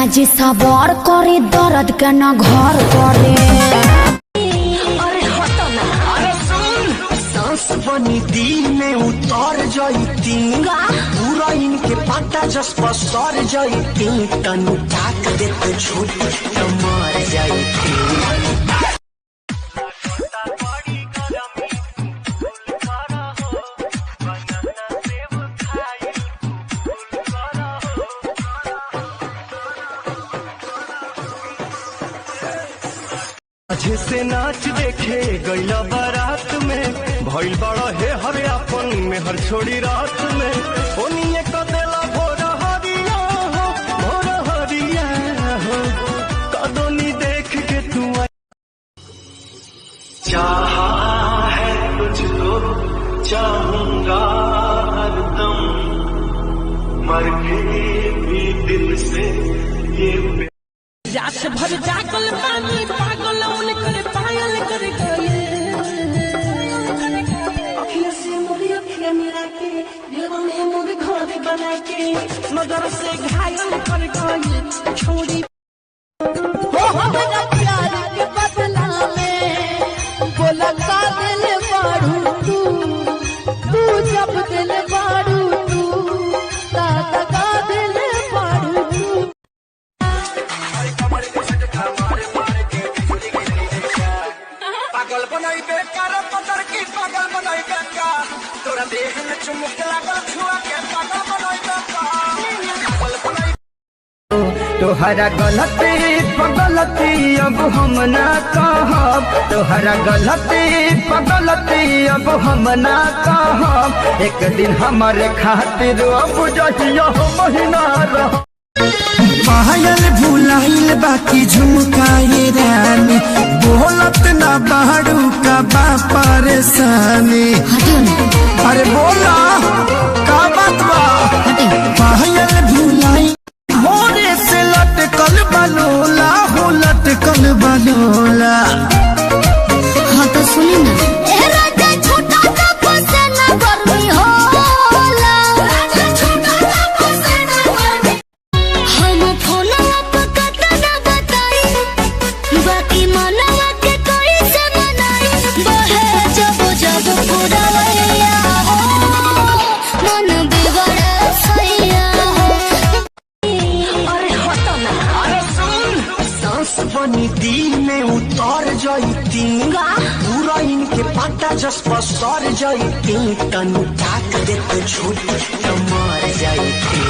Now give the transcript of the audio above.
राजा जी सवार करे दर्द के न घर करे। अरे हटो ना, अरे सुन सांस बनी दिल में उतर जाती पूरा इनके पता जस पसर जाती तनु ताक दे तो छूट तो मर जाती। से नाच देखे गईला बारात में भइल बड़ा हे हरे अपन में हर छोड़ी रात में ओनिए क देला भोर हरिया हो कदोनी देख के तू चाहा है तुझको चाहूंगा हरदम मर के भी दिल से ये रात भर जागल पानी पागल उनकर पायल कर गए। अखियाँ से मुड़ी अखियाँ मिला के दिल में मुझे खोद बना के नजर से घायल कर गए छोड़ी हो हमारा प्यार के बदला में बोला का दिल बारू तू जब दिल बारू तू दादा का दिल बारू तू। पागल बनाई बेकार पतर की पागल बनाई बेकार तोरा देह में चुमुक लागल छुआ के पागल बनाई बेकार। तोहरा गलती पगलती अब हम ना कहब तोहरा गलती पगलती अब हम ना कहब एक दिन हमारे खातिर अब जहिया महीना रह। पायल भुलाइल बाकी झुमकाए रानी बोलत ना बाड़ू का बा परेशानी। अरे बोला का बात बा पायल भुलाइल मोरे से लटकल बलोला हो लटकल बलोला। हाँ तो सुनी ना बनी दिल में उतर जाती पूरा इनके पता जस पसर जाती तनु ताक दे तो छूट तो मर जाती।